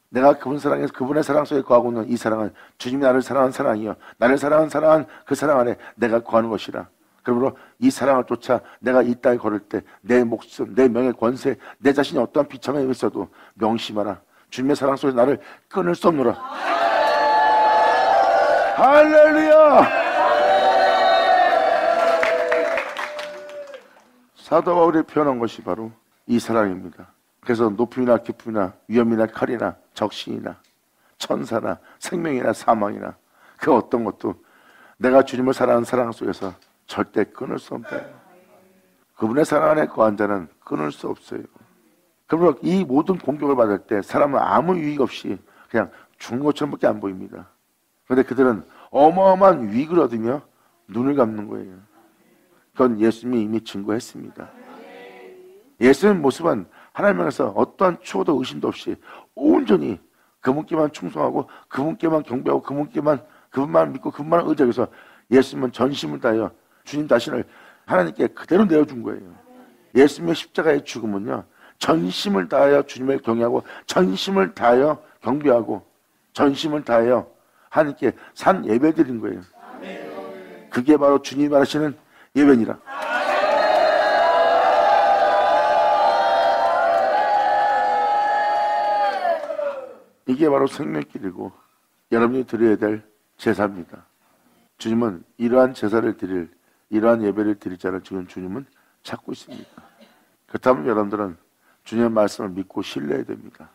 내가 그분의 사랑 속에 거하고 있는 이 사랑은 주님이 나를 사랑한 사랑이요 나를 사랑한 그 사랑 안에 내가 거하는 것이라. 그러므로 이 사랑을 쫓아 내가 이 땅에 걸을 때 내 목숨, 내 명예, 권세, 내 자신이 어떠한 비참함에 있어도 명심하라. 주님의 사랑 속에 나를 끊을 수 없노라. 할렐루야. 사도 바울이 표현한 것이 바로 이 사랑입니다. 그래서 높음이나 깊음이나 위험이나 칼이나 적신이나 천사나 생명이나 사망이나 그 어떤 것도 내가 주님을 사랑하는 사랑 속에서 절대 끊을 수 없다. 그분의 사랑 안에 거한 자는 끊을 수 없어요. 그러므로 이 모든 공격을 받을 때 사람은 아무 유익 없이 그냥 죽는 것처럼밖에 안 보입니다. 그런데 그들은 어마어마한 유익을 얻으며 눈을 감는 거예요. 그건 예수님이 이미 증거했습니다. 예수님의 모습은 하나님께서 어떠한 추호도 의심도 없이 온전히 그분께만 충성하고 그분께만 경배하고 그분만 믿고 그분만 의지해서 예수님은 전심을 다하여 주님 자신을 하나님께 그대로 내어준 거예요. 예수님의 십자가의 죽음은요, 전심을 다하여 주님을 경외하고 전심을 다하여 경배하고 전심을 다하여 하나님께 산 예배드린 거예요. 그게 바로 주님이 말하시는 예배니라. 이게 바로 생명길이고 여러분이 드려야 될 제사입니다. 주님은 이러한 제사를 드릴, 이러한 예배를 드릴 자를 지금 주님은 찾고 있습니다. 그렇다면 여러분들은 주님의 말씀을 믿고 신뢰해야 됩니다.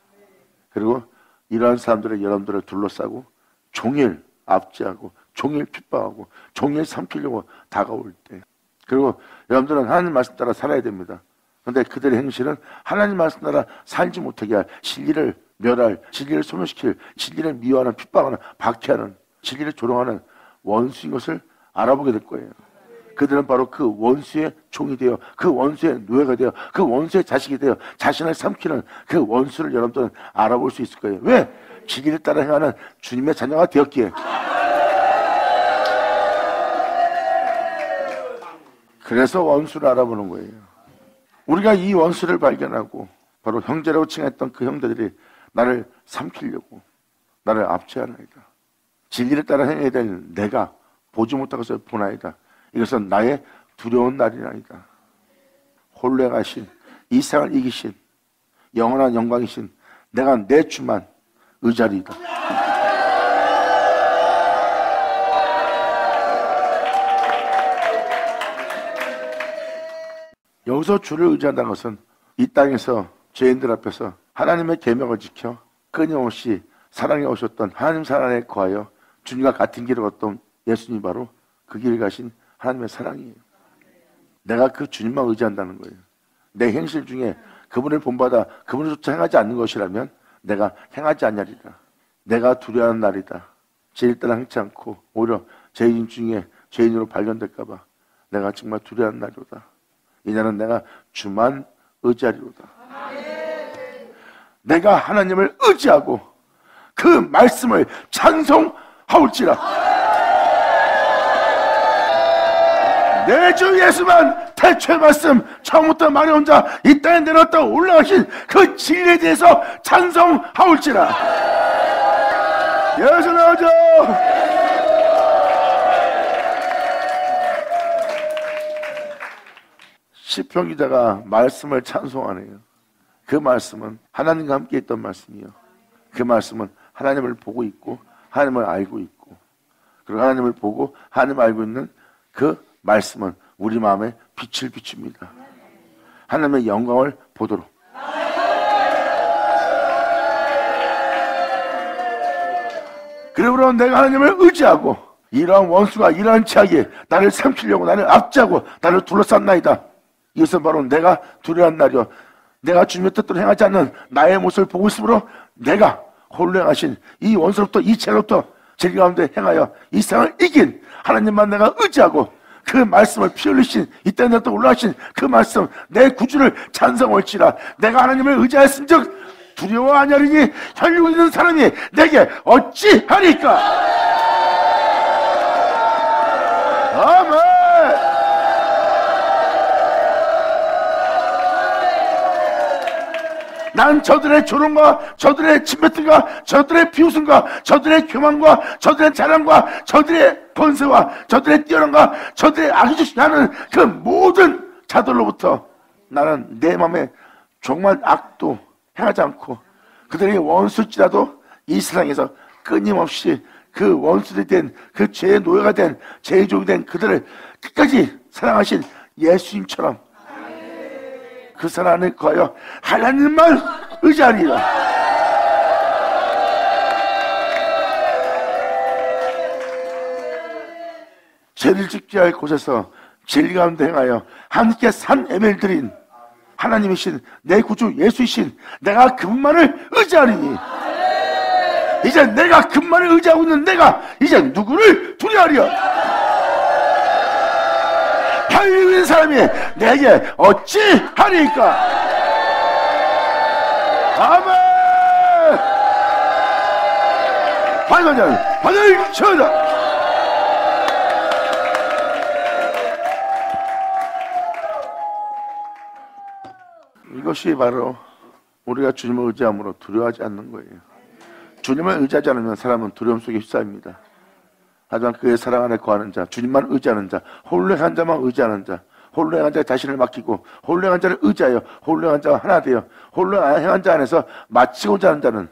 그리고 이러한 사람들의 여러분들을 둘러싸고 종일 압제하고 종일 핍박하고 종일 삼키려고 다가올 때, 그리고 여러분들은 하나님 말씀 따라 살아야 됩니다. 그런데 그들의 행실은 하나님 말씀 따라 살지 못하게 할, 진리를 멸할, 진리를 소멸시킬, 진리를 미워하는, 핍박하는, 박해하는, 진리를 조롱하는 원수인 것을 알아보게 될 거예요. 그들은 바로 그 원수의 종이 되어, 그 원수의 노예가 되어, 그 원수의 자식이 되어 자신을 삼키는 그 원수를 여러분들은 알아볼 수 있을 거예요. 왜? 진리를 따라 행하는 주님의 자녀가 되었기에. 그래서 원수를 알아보는 거예요. 우리가 이 원수를 발견하고 바로 형제라고 칭했던 그 형제들이 나를 삼키려고 나를 압제하나이다. 진리를 따라 행해야 될 내가 보지 못하고서 보나이다. 이것은 나의 두려운 날이나이다. 홀로 행하신, 이 세상을 이기신, 영원한 영광이신 내가 내 주만 의지하리이다. 여기서 주를 의지한다는 것은 이 땅에서 죄인들 앞에서 하나님의 계명을 지켜 끊임없이 사랑해 오셨던 하나님 사랑에 거하여 주님과 같은 길을 걷던 예수님이 바로 그 길을 가신 하나님의 사랑이에요. 내가 그 주님만 의지한다는 거예요. 내 행실 중에 그분을 본받아 그분을조차 행하지 않는 것이라면 내가 행하지 않냐리다. 내가 두려워하는 날이다. 죄를 따라 행치 않고 오히려 죄인 중에 죄인으로 발견될까 봐 내가 정말 두려워하는 날이로다. 이날은 내가 주만 의지하리로다. 내가 하나님을 의지하고 그 말씀을 찬송하올지라. 내 주 예수만 태초의 말씀 처음부터 말해온 자 이 땅에 내려왔다 올라가신 그 진리에 대해서 찬송하올지라. 예수 나오죠. 시편 기자가 말씀을 찬송하네요. 그 말씀은 하나님과 함께 있던 말씀이요. 그 말씀은 하나님을 보고 있고 하나님을 알고 있고, 그리고 하나님을 보고 하나님을 알고 있는 그 말씀은 우리 마음에 빛을 비춥니다. 하나님의 영광을 보도록. 그러므로 내가 하나님을 의지하고 이러한 원수가 이러한 죄악이 나를 삼키려고 나를 압제하고 나를 둘러쌌나이다. 이것은 바로 내가 두려워한 날이요, 내가 주님의 뜻대로 행하지 않는 나의 모습을 보고 있으므로 내가 홀로 행하신 이 원수로부터 이 죄로부터 제 가운데 행하여 이 세상을 이긴 하나님만 내가 의지하고 그 말씀을 피 흘리신 이 땅에 또 올라가신 그 말씀 내 구주를 찬송할지라. 내가 하나님을 의지하였은즉 두려워 아니하리니 혈육 있는 사람이 내게 어찌하리까. 아멘. 난 저들의 조롱과 저들의 침뱉음과 저들의 비웃음과 저들의 교만과 저들의 자랑과 저들의 권세와 저들의 뛰어남과 저들의 악의적하는 그 모든 자들로부터 나는 내 마음에 정말 악도 행하지 않고 그들이 원수일지라도 이 세상에서 끊임없이 그 원수들이 된 그 죄의 노예가 된 죄의 종이 된 그들을 끝까지 사랑하신 예수님처럼 그 사랑을 거하여 하나님만 의지하리라. 죄를 짓게 할 곳에서 진리 가운데 행하여 함께 산 예배를 드린 하나님이신 내 구주 예수이신 내가 그분만을 의지하리니 이제 내가 그분만을 의지하고 있는 내가 이제 누구를 두려워하리요? 팔 있는 사람이 내게 어찌하리까? 아멘. 받은 자는 받을 쳐다. 이것이 바로 우리가 주님을 의지함으로 두려워하지 않는 거예요. 주님을 의지하지 않으면 사람은 두려움 속에 휩싸입니다. 하지만 그의 사랑 안에 거하는 자, 주님만 의지하는 자, 홀로 행한 자만 의지하는 자, 홀로 행한 자에 자신을 맡기고 홀로 행한 자를 의지하여 홀로 행한 자와 하나 되어 홀로 행한 자 안에서 마치고자 하는 자는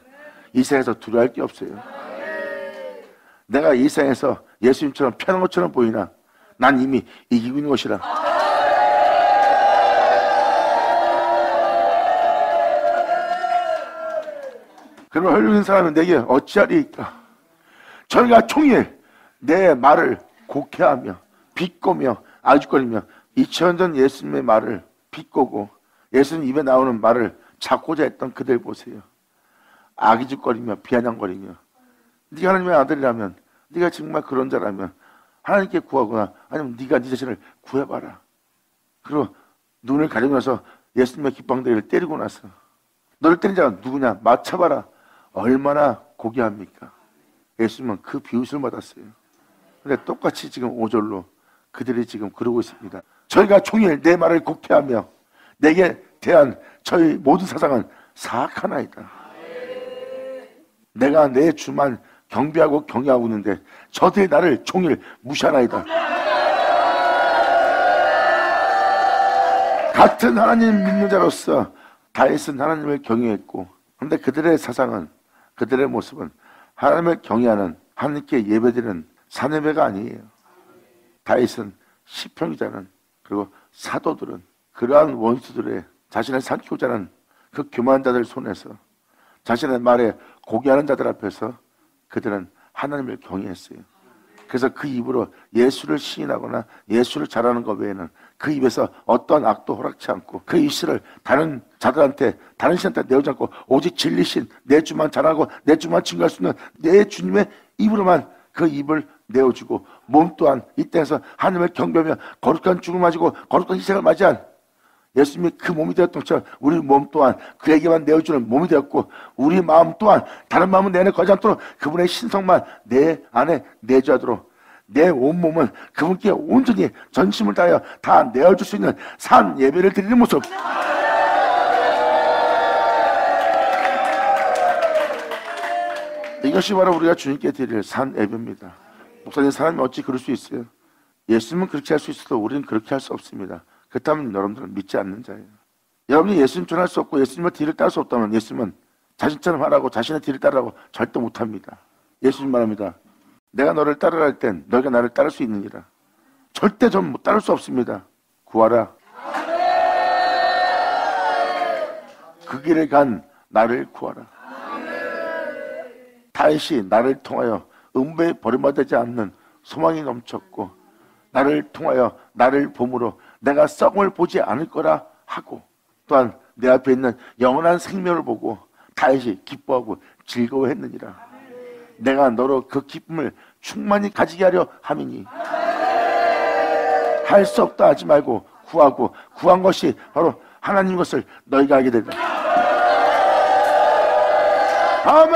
이 세상에서 두려워할 게 없어요. 내가 이 세상에서 예수님처럼 편한 것처럼 보이나 난 이미 이기고 있는 것이라. 그러면 헐리는 사람은 내게 어찌하리이까? 저희가 총일 내 말을 곡해하며 비꼬며 아죽거리며 2000년 전 예수님의 말을 비꼬고 예수님 입에 나오는 말을 찾고자 했던 그들 보세요. 아기죽거리며 비아냥거리며 네가 하나님의 아들이라면 네가 정말 그런 자라면 하나님께 구하거나 아니면 네가 네 자신을 구해봐라. 그리고 눈을 가리고 나서 예수님의 깃방대기를 때리고 나서 너를 때린 자가 누구냐 맞춰봐라. 얼마나 고귀합니까? 예수님은 그 비웃을 받았어요. 근데 똑같이 지금 5절로 그들이 지금 그러고 있습니다. 저희가 종일 내 말을 곡해하며 내게 대한 저희 모든 사상은 사악하나이다. 내가 내 주만 경배하고 경외하고 있는데 저들이 나를 종일 무시하나이다. 같은 하나님 믿는 자로서 다윗은 하나님을 경외했고 그런데 그들의 사상은 그들의 모습은 하나님을 경외하는 하나님께 예배드리는 사내배가 아니에요. 다윗은 시편 기자는 그리고 사도들은 그러한 원수들의 자신을 삼키고자 하는 그 교만한 자들 손에서 자신의 말에 고개하는 자들 앞에서 그들은 하나님을 경외했어요. 그래서 그 입으로 예수를 시인하거나 예수를 잘하는 것 외에는 그 입에서 어떠한 악도 허락치 않고 그 입술을 다른 자들한테 다른 신한테 내오지 않고 오직 진리신 내 주만 잘하고 내 주만 증거할 수 있는 내 주님의 입으로만 그 입을 내어주고 몸 또한 이 땅에서 하나님을 경배하며 거룩한 죽음을 맞이고 거룩한 희생을 맞이한 예수님이 그 몸이 되었던 것처럼 우리 몸 또한 그에게만 내어주는 몸이 되었고 우리 마음 또한 다른 마음은 내 안에 거하지 않도록 그분의 신성만 내 안에 내주하도록 내 온몸은 그분께 온전히 전심을 다하여 다 내어줄 수 있는 산 예배를 드리는 모습. 이것이 바로 우리가 주님께 드릴 산 예배입니다. 목사님 사람이 어찌 그럴 수 있어요? 예수님은 그렇게 할 수 있어도 우리는 그렇게 할 수 없습니다. 그렇다면 여러분들은 믿지 않는 자예요. 여러분이 예수님 전할 수 없고 예수님의 뒤를 따를 수 없다면 예수님은 자신처럼 하라고 자신의 뒤를 따르라고 절대 못합니다. 예수님 말합니다. 내가 너를 따르라 할 땐 너희가 나를 따를 수 있느니라. 절대 전 못 따를 수 없습니다. 구하라. 그 길을 간 나를 구하라. 다윗이 나를 통하여 음부에 버림받지 않는 소망이 넘쳤고 나를 통하여 나를 봄으로 내가 썩음을 보지 않을 거라 하고 또한 내 앞에 있는 영원한 생명을 보고 다윗이 기뻐하고 즐거워했느니라. 내가 너로 그 기쁨을 충만히 가지게 하려 함이니 할 수 없다 하지 말고 구하고 구한 것이 바로 하나님 것을 너희가 알게 되리라. 아멘.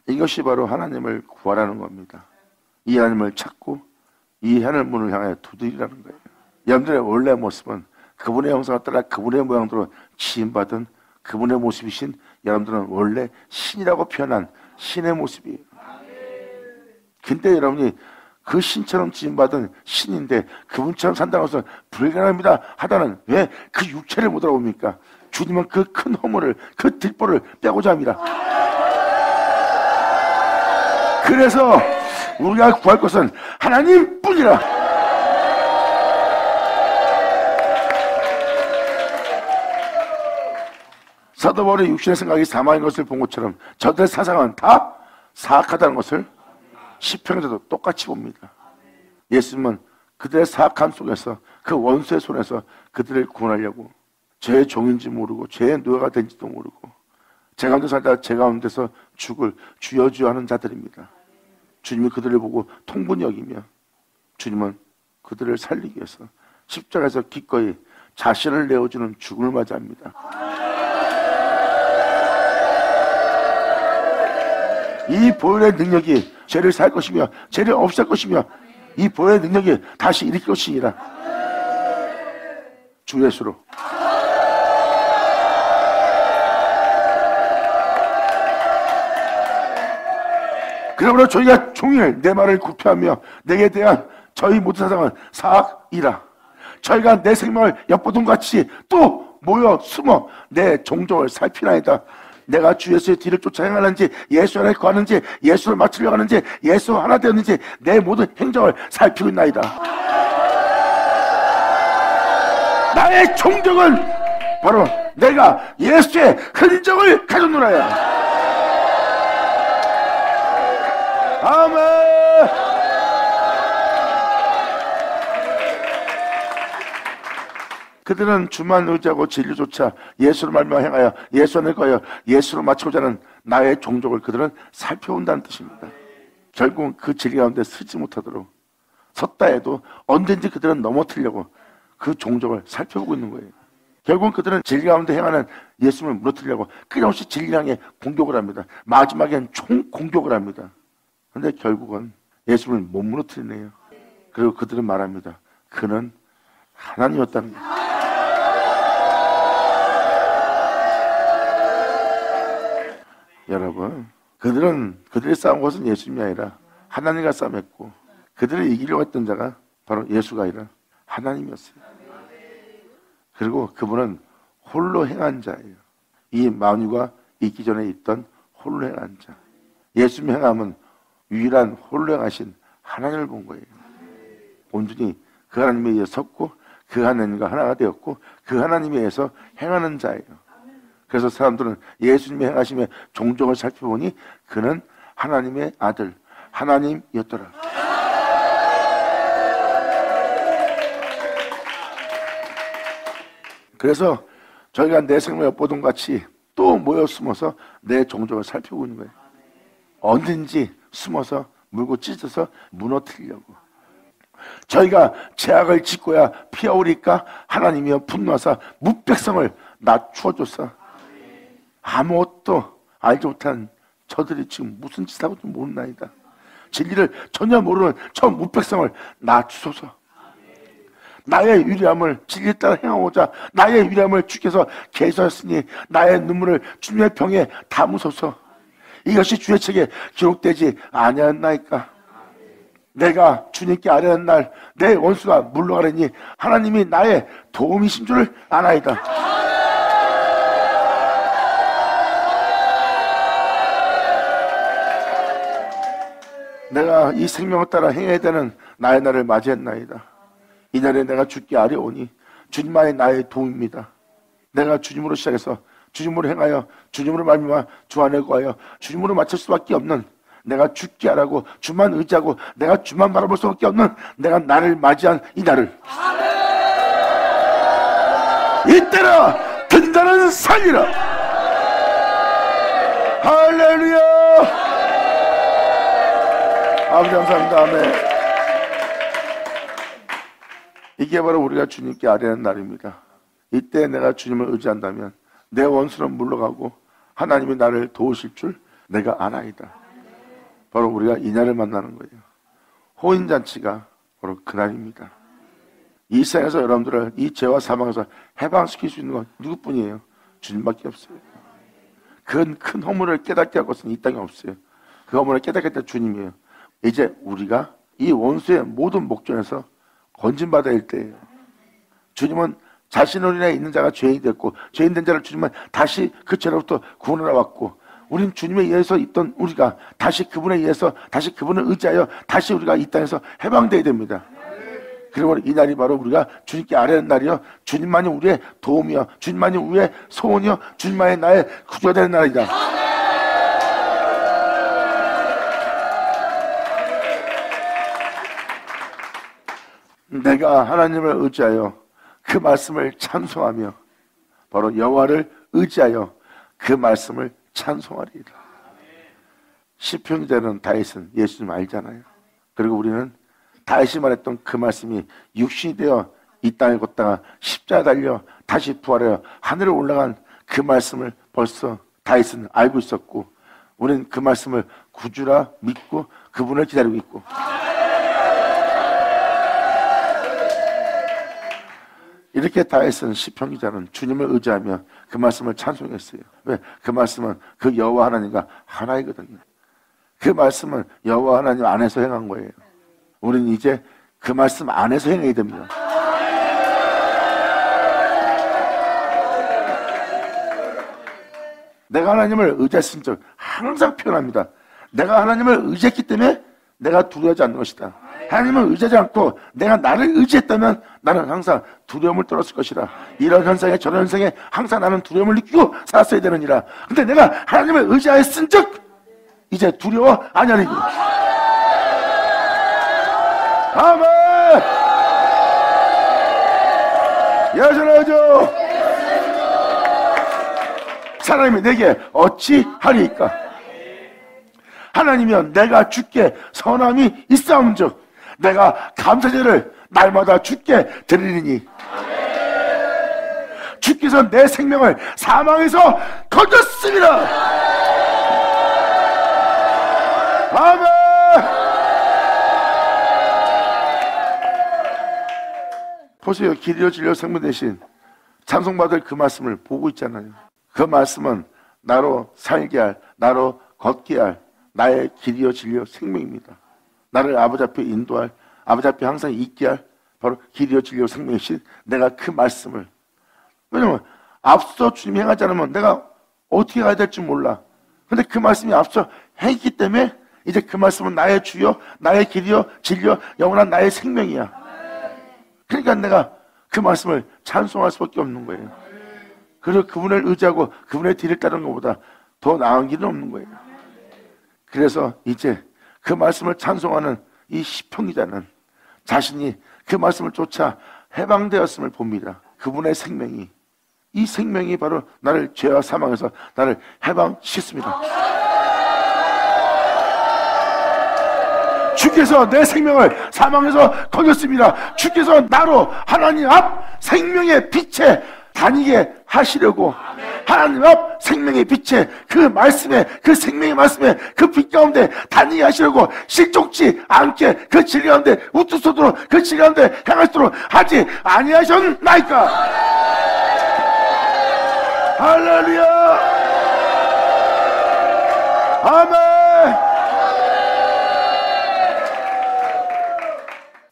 이것이 바로 하나님을 구하라는 겁니다. 이 하나님을 찾고 이 하늘문을 향해 두드리라는 거예요. 여러분들의 원래 모습은 그분의 형상을 따라 그분의 모양대로 지음받은 그분의 모습이신 여러분들은 원래 신이라고 표현한 신의 모습이에요. 근데 여러분이 그 신처럼 지음받은 신인데 그분처럼 산다는 것은 불가능합니다 하다는 왜 그 육체를 못 알아봅니까? 주님은 그 큰 허물을 그 들보를 빼고자 합니다. 그래서 우리가 구할 것은 하나님뿐이라. 사도 바울의 육신의 생각이 사망인 것을 본 것처럼 저들의 사상은 다 사악하다는 것을 시편에서도 똑같이 봅니다. 예수님은 그들의 사악함 속에서 그 원수의 손에서 그들을 구원하려고 죄의 종인지 모르고 죄의 노예가 된지도 모르고 제 가운데 살다 제 가운데서 죽을 주여 주여 하는 자들입니다. 주님이 그들을 보고 통분히 여기며 주님은 그들을 살리기 위해서 십자가에서 기꺼이 자신을 내어주는 죽음을 맞이합니다. 이 보혈의 능력이 죄를 살 것이며 죄를 없앨 것이며 이 보혈의 능력이 다시 일으킬 것이니라. 주 예수로. 그러므로 저희가 종일 내 말을 굽혀하며 내게 대한 저희 모든 사상은 사악이라. 저희가 내 생명을 엿보돈같이 또 모여 숨어 내 종족을 살피나이다. 내가 주 예수의 뒤를 쫓아 행하는지 예수 안에 거하는지 예수를 맞추려고 하는지 예수 하나 되었는지 내 모든 행정을 살피고 있나이다. 나의 종족은 바로 내가 예수의 흔적을 가졌노라야. 아멘. 그들은 주만 의지하고 진리조차 예수를 말미암아 행하여 예수 안에 거하여 예수로 마치고자 하는 나의 종족을 그들은 살펴온다는 뜻입니다. 결국은 그 진리 가운데 서지 못하도록 섰다 해도 언젠지 그들은 넘어뜨리려고 그 종족을 살펴보고 있는 거예요. 결국은 그들은 진리 가운데 행하는 예수님을 무너뜨리려고 끊임없이 진리 향해 공격을 합니다. 마지막엔 총 공격을 합니다. 그런데 결국은 예수님을 못 무너뜨리네요. 그리고 그들은 말합니다. 그는 하나님이었다는 거예요. 여러분, 그들이 싸운 것은 예수님이 아니라 하나님과 싸움했고 그들을 이기려고 했던 자가 바로 예수가 아니라 하나님이었어요. 그리고 그분은 홀로 행한 자예요. 이 만유가 있기 전에 있던 홀로 행한 자. 예수님의 행함은 유일한 홀로 행하신 하나님을 본 거예요. 온전히 그 하나님에 의해 섰고 그 하나님과 하나가 되었고 그 하나님에 의해서 행하는 자예요. 그래서 사람들은 예수님의 행하심의 종종을 살펴보니 그는 하나님의 아들, 하나님이었더라. 그래서 저희가 내 생명을 엿보던 같이 또 모여 숨어서 내 종족을 살펴보고 있는 거예요. 언제든지 숨어서 물고 찢어서 무너뜨리려고. 저희가 죄악을 짓고야 피하오리까 하나님이여 분노하사 무백성을 낮추어줬어. 아무것도 알지 못한 저들이 지금 무슨 짓을 하고 좀 모르나이다. 진리를 전혀 모르는 저 무백성을 낮추소서. 나의 유리함을 진리 따라 행하고자 나의 유리함을 주께서 계수하였으니 나의 눈물을 주님의 병에 담으소서. 이것이 주의 책에 기록되지 아니하였나이까. 내가 주님께 아뢰는 날 내 원수가 물러가려니 하나님이 나의 도움이신 줄을 아나이다. 내가 이 생명을 따라 행해야 되는 나의 날을 맞이했나이다. 이 날에 내가 주께 아뢰오니 주님만이 나의 도움입니다. 내가 주님으로 시작해서 주님으로 행하여 주님으로 말미암아 주 안에 거하여 주님으로 맞출 수밖에 없는, 내가 주께 하라고 주만 의지하고 내가 주만 바라볼 수밖에 없는 내가 나를 맞이한 이 날을 이때라 든다는 살리라. 할렐루야. 아버지 감사합니다. 아멘. 이게 바로 우리가 주님께 아뢰는 날입니다. 이때 내가 주님을 의지한다면 내 원수는 물러가고 하나님이 나를 도우실 줄 내가 아나이다. 바로 우리가 이 날을 만나는 거예요. 호인잔치가 바로 그날입니다. 이 세상에서 여러분들을 이 죄와 사망에서 해방시킬 수 있는 건 누구뿐이에요? 주님밖에 없어요. 큰 허물을 깨닫게 할 것은 이 땅에 없어요. 그 허물을 깨닫게 할 때 주님이에요. 이제 우리가 이 원수의 모든 목전에서 건진받아야 할 때예요. 주님은 자신을 인해 있는 자가 죄인이 됐고 죄인 된 자를 주님은 다시 그 죄로부터 구원하러 왔고, 우린 주님에 의해서 있던 우리가 다시 그분에 의해서 다시 그분을 의지하여 다시 우리가 이 땅에서 해방되어야 됩니다. 그리고 이 날이 바로 우리가 주님께 아뢰는 날이요, 주님만이 우리의 도움이요, 주님만이 우리의 소원이요, 주님만이 나의 구주가 되는 날이다. 내가 하나님을 의지하여 그 말씀을 찬송하며 바로 여호와를 의지하여 그 말씀을 찬송하리라. 시편기자는 다윗은 예수님 알잖아요. 그리고 우리는 다윗이 말했던 그 말씀이 육신이 되어 이 땅에 걷다가 십자가 달려 다시 부활하여 하늘에 올라간 그 말씀을 벌써 다윗은 알고 있었고, 우리는 그 말씀을 구주라 믿고 그분을 기다리고 있고, 이렇게 다윗은 시편기자는 주님을 의지하며 그 말씀을 찬송했어요. 왜? 그 말씀은 그 여호와 하나님과 하나이거든요. 그 말씀은 여호와 하나님 안에서 행한 거예요. 우리는 이제 그 말씀 안에서 행해야 됩니다. 내가 하나님을 의지했은 적 항상 표현합니다. 내가 하나님을 의지했기 때문에 내가 두려워하지 않는 것이다. 하나님을 의지하지 않고 내가 나를 의지했다면 나는 항상 두려움을 떨었을 것이라. 이런 현상에 저런 현상에 항상 나는 두려움을 느끼고 살았어야 되느니라. 근데 내가 하나님을 의지하였은 적 이제 두려워 아니하리니. 아멘. 여전하죠. 하나님이 내게 어찌하리이까. 하나님이여 내가 주께 선함이 있사온즉 내가 감사제를 날마다 주께 드리리니 주께서 내 생명을 사망에서 건졌습니다. 아멘. 보세요. 길이요 진리요 생명 대신 찬송받을 그 말씀을 보고 있잖아요. 그 말씀은 나로 살게 할, 나로 걷게 할 나의 길이요 진리요 생명입니다. 나를 아버지 앞에 인도할, 아버지 앞에 항상 있게 할 바로 길이요 진리요 생명이신 내가 그 말씀을, 왜냐면 앞서 주님이 행하지 않으면 내가 어떻게 가야 될지 몰라. 근데 그 말씀이 앞서 행했기 때문에 이제 그 말씀은 나의 주요, 나의 길이요 진리요 영원한 나의 생명이야. 그러니까 내가 그 말씀을 찬송할 수밖에 없는 거예요. 그리고 그분을 의지하고 그분의 뒤를 따르는 것보다 더 나은 길은 없는 거예요. 그래서 이제 그 말씀을 찬송하는 이 시편기자는 자신이 그 말씀을 쫓아 해방되었음을 봅니다. 그분의 생명이, 이 생명이 바로 나를 죄와 사망에서 나를 해방시켰습니다. 주께서 내 생명을 사망에서 건졌습니다. 주께서 나로 하나님 앞 생명의 빛에 다니게 하시려고, 하나님 앞 생명의 빛에 그 말씀에, 그 생명의 말씀에 그 빛 가운데 다니게 하시려고 실족지 않게 그 진리 가운데 우투소도록 그 진리 가운데 행하시도록 하지 아니하셨나이까. 할렐루야. 아멘.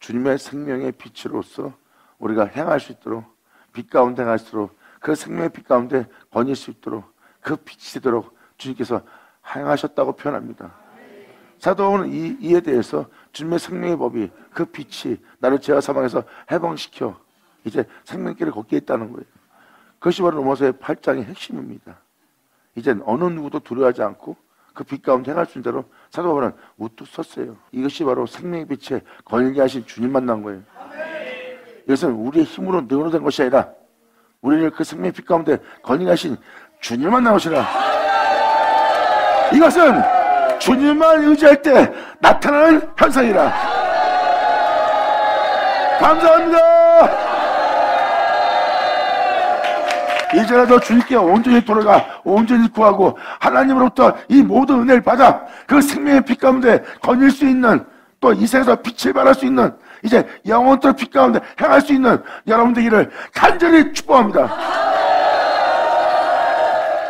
주님의 생명의 빛으로서 우리가 행할 수 있도록, 빛 가운데 행할 수 있도록, 그 생명의 빛 가운데 거닐 수 있도록 그 빛이 되도록 주님께서 행하셨다고 표현합니다. 사도 바울은 이에 대해서 주님의 생명의 법이, 그 빛이 나를 죄와 사망에서 해방시켜 이제 생명길을 걷게 했다는 거예요. 그것이 바로 로마서의 8장의 핵심입니다. 이젠 어느 누구도 두려워하지 않고 그 빛 가운데 행할 수 있는 대로 사도 바울은 우뚝 섰어요. 이것이 바로 생명의 빛에 거닐게 하신 주님 만난 거예요. 이것은 우리의 힘으로 능으로 된 것이 아니라 우리를 그 생명의 빛 가운데 거닐게 하신 주님만 나오시라. 이것은 주님만 의지할 때 나타나는 현상이라. 감사합니다. 이제라도 주님께 온전히 돌아가 온전히 구하고 하나님으로부터 이 모든 은혜를 받아 그 생명의 빛 가운데 거닐 수 있는, 또 이 세상에서 빛을 발할 수 있는, 이제 영원토록 빛 가운데 행할 수 있는 여러분 되기를 간절히 축복합니다.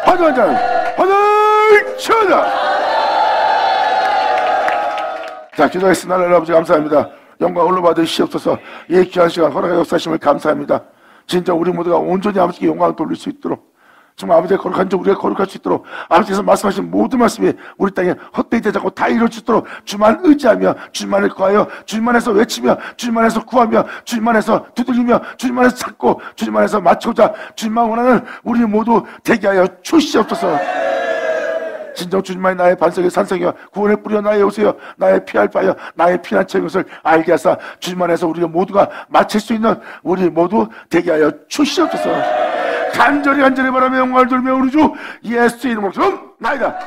화두한잔 화들 쳐다. 자, 기도하겠습니다. 하나님 아버지 감사합니다. 영광 올려 받으시옵소서. 이 귀한 시간 허락해 역사하심을 감사합니다. 진짜 우리 모두가 온전히 아버지께 영광을 돌릴 수 있도록, 정말 아버지의 거룩한 자 우리가 거룩할 수 있도록, 아버지께서 말씀하신 모든 말씀이 우리 땅에 헛되이 되지 않고 다 이룰 수 있도록 주만 의지하며 주만을 구하여 주만에서 외치며 주만에서 구하며 주만에서 두들리며 주만에서 찾고 주만에서 맞추고자 주만 원하는 우리 모두 되게 하여 주시옵소서. 진정 주님만이 나의 반석의 산성이여 구원의 뿌리여 나의 요새여 나의 피할 바여 나의 피난처인 것을 알게 하사 주님 안에서 우리가 모두가 마칠 수 있는 우리 모두 되게 하여 주시옵소서. 간절히 바라며 영광을 돌며 우리 주 예수 이름으로 나이다.